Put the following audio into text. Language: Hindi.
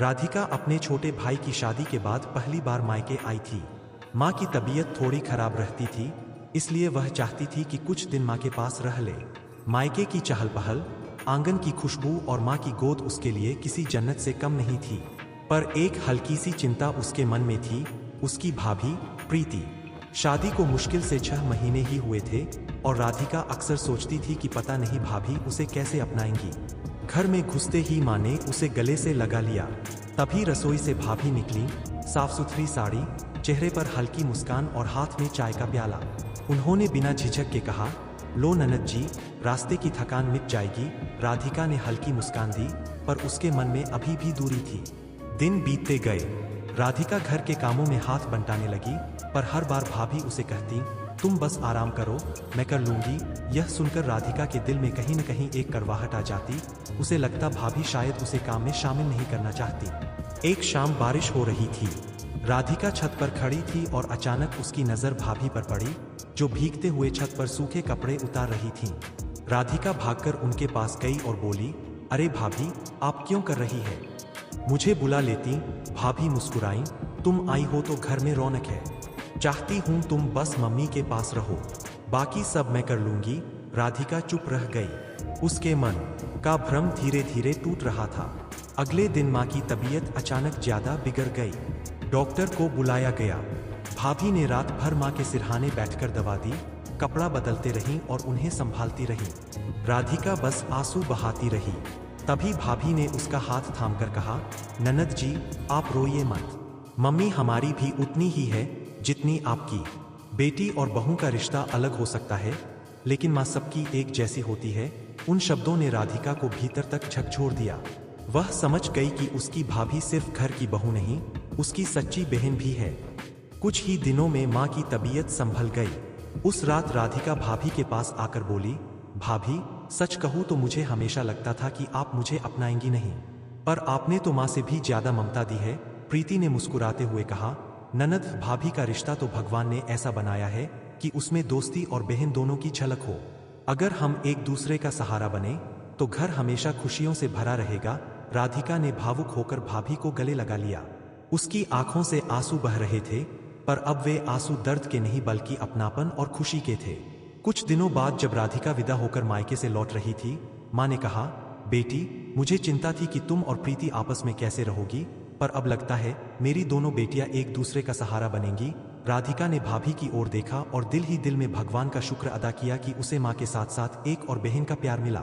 राधिका अपने छोटे भाई की शादी के बाद पहली बार मायके आई थी। माँ की तबीयत थोड़ी खराब रहती थी, इसलिए वह चाहती थी कि कुछ दिन माँ के पास रह ले। मायके की चहल पहल, आंगन की खुशबू और माँ की गोद उसके लिए किसी जन्नत से कम नहीं थी। पर एक हल्की सी चिंता उसके मन में थी, उसकी भाभी प्रीति। शादी को मुश्किल से 6 महीने ही हुए थे और राधिका अक्सर सोचती थी कि पता नहीं भाभी उसे कैसे अपनाएंगी। घर में घुसते ही माँ ने उसे गले से लगा लिया। तभी रसोई से भाभी निकली, साफ सुथरी साड़ी, चेहरे पर हल्की मुस्कान और हाथ में चाय का प्याला। उन्होंने बिना झिझक के कहा, लो ननद जी, रास्ते की थकान मिट जाएगी। राधिका ने हल्की मुस्कान दी, पर उसके मन में अभी भी दूरी थी। दिन बीतते गए। राधिका घर के कामों में हाथ बंटाने लगी, पर हर बार भाभी उसे कहती, तुम बस आराम करो, मैं कर लूंगी। यह सुनकर राधिका के दिल में कहीं न कहीं एक कड़वाहट आ जाती। उसे लगता भाभी शायद उसे काम में शामिल नहीं करना चाहती। एक शाम बारिश हो रही थी। राधिका छत पर खड़ी थी और अचानक उसकी नजर भाभी पर पड़ी, जो भीगते हुए छत पर सूखे कपड़े उतार रही थीं। राधिका भागकर उनके पास गई और बोली, अरे भाभी, आप क्यों कर रही है? मुझे बुला लेती। भाभी मुस्कुराई, तुम आई हो तो घर में रौनक है। चाहती हूं तुम बस मम्मी के पास रहो, बाकी सब मैं कर लूंगी। राधिका चुप रह गई। उसके मन का भ्रम धीरे धीरे टूट रहा था। अगले दिन माँ की तबीयत अचानक ज्यादा बिगड़ गई। डॉक्टर को बुलाया गया। भाभी ने रात भर माँ के सिरहाने बैठकर दवा दी, कपड़ा बदलते रहीं और उन्हें संभालती रहीं। राधिका बस आंसू बहाती रही। तभी भाभी ने उसका हाथ थामकर कहा, ननद जी, आप रोइए मत। मम्मी हमारी भी उतनी ही है जितनी आपकी। बेटी और बहू का रिश्ता अलग हो सकता है, लेकिन माँ सबकी एक जैसी होती है। उन शब्दों ने राधिका को भीतर तक झकझोर दिया। वह समझ गई कि उसकी भाभी सिर्फ घर की बहू नहीं, उसकी सच्ची बहन भी है। कुछ ही दिनों में माँ की तबीयत संभल गई। उस रात राधिका भाभी के पास आकर बोली, भाभी, सच कहूँ तो मुझे हमेशा लगता था कि आप मुझे अपनाएंगी नहीं, पर आपने तो माँ से भी ज्यादा ममता दी है। प्रीति ने मुस्कुराते हुए कहा, ननद भाभी का रिश्ता तो भगवान ने ऐसा बनाया है कि उसमें दोस्ती और बहन दोनों की झलक हो। अगर हम एक दूसरे का सहारा बने तो घर हमेशा खुशियों से भरा रहेगा। राधिका ने भावुक होकर भाभी को गले लगा लिया। उसकी आंखों से आंसू बह रहे थे, पर अब वे आंसू दर्द के नहीं बल्कि अपनापन और खुशी के थे। कुछ दिनों बाद जब राधिका विदा होकर मायके से लौट रही थी, माँ ने कहा, बेटी, मुझे चिंता थी कि तुम और प्रीति आपस में कैसे रहोगी, पर अब लगता है मेरी दोनों बेटियां एक दूसरे का सहारा बनेंगी। राधिका ने भाभी की ओर देखा और दिल ही दिल में भगवान का शुक्र अदा किया कि उसे माँ के साथ साथ एक और बहन का प्यार मिला।